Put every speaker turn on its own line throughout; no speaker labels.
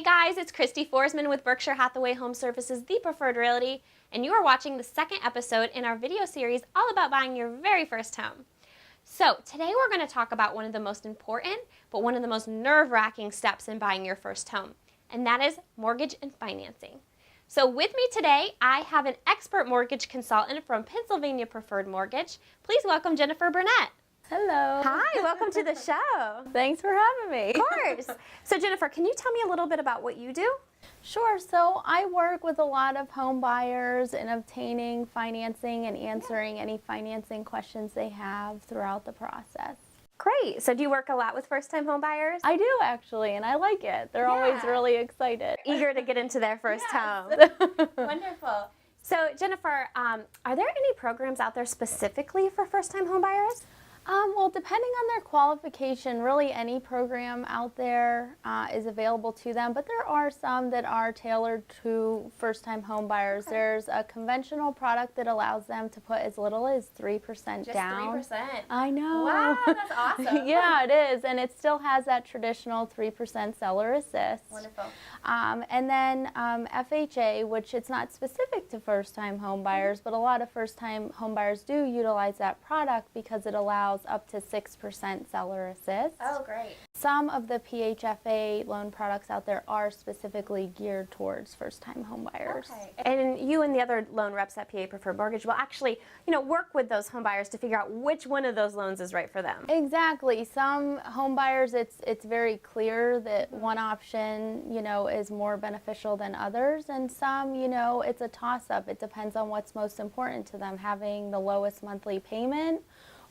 Hey guys, it's Christy Forsman with Berkshire Hathaway Home Services, the preferred realty, and you are watching the second episode in our video series all about buying your very first home. So today we're going to talk about one of the most important, but one of the most nerve-wracking steps in buying your first home, and that is mortgage and financing. So with me today, I have an expert mortgage consultant from Pennsylvania Preferred Mortgage. Please welcome Jennifer Burnett.
Hello.
Hi, welcome to the show.
Thanks for having me.
Of course. So Jennifer, can you tell me a little bit about what you do?
Sure. So I work with a lot of home buyers in obtaining financing and answering any financing questions they have throughout the process.
Great. So do you work a lot with first-time home buyers?
I do actually, and I like it. They're always really excited.
Eager to get into their first home. Wonderful. So Jennifer, are there any programs out there specifically for first-time home buyers?
Well, depending on their qualification, really any program out there is available to them, but there are some that are tailored to first-time home buyers. Okay. There's a conventional product that allows them to put as little as 3% down.
Just 3%?
I know.
Wow, that's awesome.
Yeah, it is, and it still has that traditional 3% seller assist.
Wonderful.
And then FHA, which it's not specific to first-time home buyers, but a lot of first-time home buyers do utilize that product because it allows up to 6% seller assist.
Oh, great.
Some of the PHFA loan products out there are specifically geared towards first-time home buyers.
Okay. And you and the other loan reps at PA Preferred Mortgage will actually, work with those home buyers to figure out which one of those loans is right for them.
Exactly. Some home buyers, it's very clear that one option, is more beneficial than others, and some, it's a toss-up. It depends on what's most important to them, having the lowest monthly payment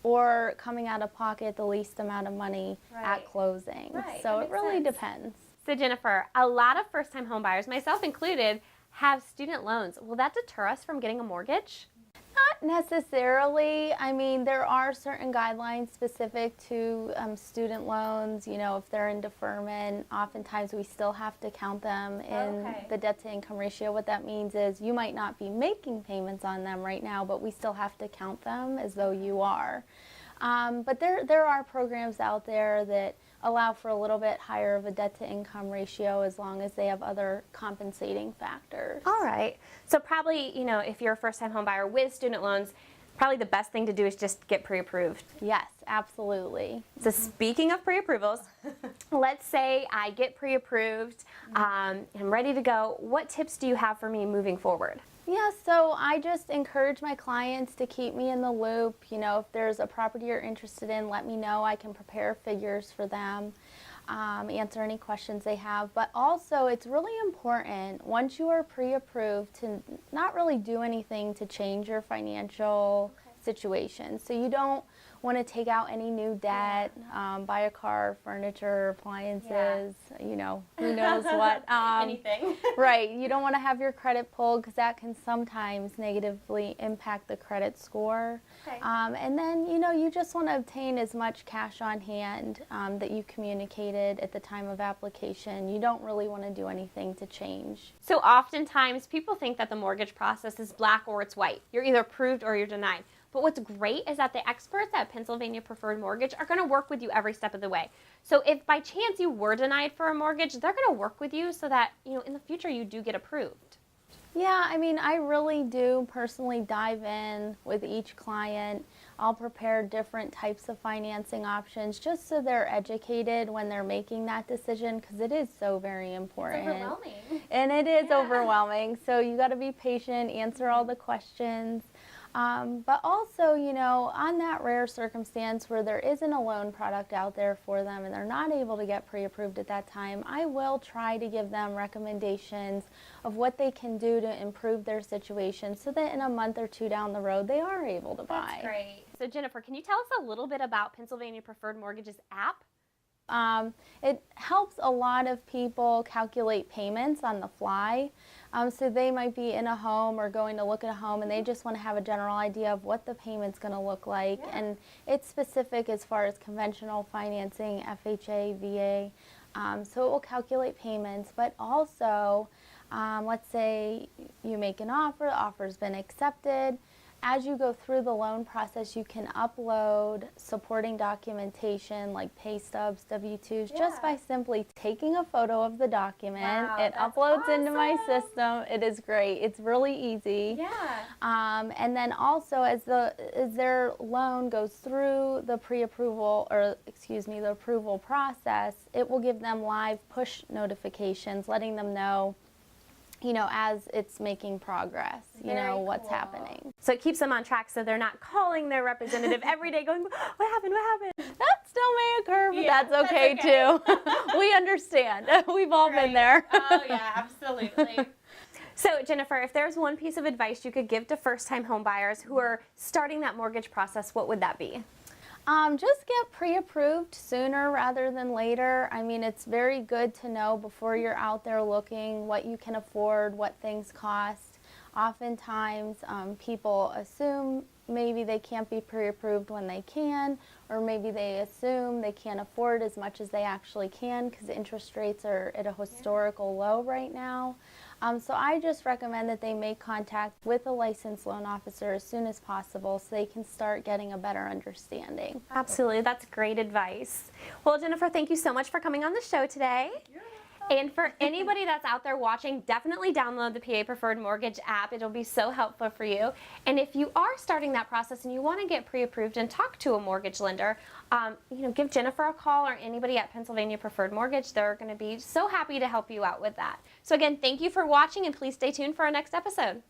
or coming out of pocket the least amount of money at closing.
Right.
So it really depends.
So Jennifer, a lot of first-time home buyers, myself included, have student loans. Will that deter us from getting a mortgage?
Not necessarily. I mean, there are certain guidelines specific to student loans. If they're in deferment, oftentimes we still have to count them in the debt-to-income ratio. What that means is you might not be making payments on them right now, but we still have to count them as though you are. But there are programs out there that allow for a little bit higher of a debt-to-income ratio as long as they have other compensating factors.
All right. So probably, if you're a first-time home buyer with student loans, probably the best thing to do is just get pre-approved.
Yes, absolutely.
So speaking of pre-approvals, let's say I get pre-approved, I'm ready to go. What tips do you have for me moving forward?
Yeah, so I just encourage my clients to keep me in the loop. If there's a property you're interested in, let me know. I can prepare figures for them, answer any questions they have. But also, it's really important, once you are pre-approved, to not really do anything to change your financial situation. So you don't want to take out any new debt, buy a car, furniture, appliances, who knows what.
Anything.
Right. You don't want to have your credit pulled because that can sometimes negatively impact the credit score.
Okay.
And then, you just want to obtain as much cash on hand that you communicated at the time of application. You don't really want to do anything to change.
So oftentimes people think that the mortgage process is black or it's white. You're either approved or you're denied. But what's great is that the experts at Pennsylvania Preferred Mortgage are going to work with you every step of the way. So if by chance you were denied for a mortgage, they're going to work with you so that, in the future you do get approved.
Yeah, I mean, I really do personally dive in with each client. I'll prepare different types of financing options just so they're educated when they're making that decision, because it is so very important.
It's overwhelming.
And it is overwhelming. So you got to be patient, answer all the questions. But also, on that rare circumstance where there isn't a loan product out there for them and they're not able to get pre-approved at that time, I will try to give them recommendations of what they can do to improve their situation so that in a month or two down the road they are able to buy.
That's great. So Jennifer, can you tell us a little bit about Pennsylvania Preferred Mortgage's app?
It helps a lot of people calculate payments on the fly. So they might be in a home or going to look at a home and they just want to have a general idea of what the payment's going to look like. Yeah. And it's specific as far as conventional financing, FHA, VA. So it will calculate payments, but also let's say you make an offer, the offer's been accepted, as you go through the loan process, you can upload supporting documentation like pay stubs, W-2s, just by simply taking a photo of the document.
Wow,
it
that's
uploads into my
awesome.
system. It is great. It's really easy.
Yeah.
And then also as their loan goes through the pre-approval, or excuse me, the approval process, it will give them live push notifications letting them know, you know, as it's making progress, you know, what's happening.
So it keeps them on track so they're not calling their representative every day going, what happened, what happened?
That still may occur, but that's okay too. We understand. We've all been there.
Oh yeah, absolutely. So Jennifer, if there's one piece of advice you could give to first-time home buyers who are starting that mortgage process, what would that be?
Just get pre-approved sooner rather than later. I mean, it's very good to know before you're out there looking what you can afford, what things cost. Oftentimes, people assume maybe they can't be pre-approved when they can, or maybe they assume they can't afford as much as they actually can because interest rates are at a historical low right now. So I just recommend that they make contact with a licensed loan officer as soon as possible so they can start getting a better understanding.
Absolutely, that's great advice. Well, Jennifer, thank you so much for coming on the show today. And for anybody that's out there watching, definitely download the PA Preferred Mortgage app. It'll be so helpful for you. And if you are starting that process and you want to get pre-approved and talk to a mortgage lender, you know, give Jennifer a call or anybody at Pennsylvania Preferred Mortgage. They're going to be so happy to help you out with that. So again, thank you for watching, and please stay tuned for our next episode.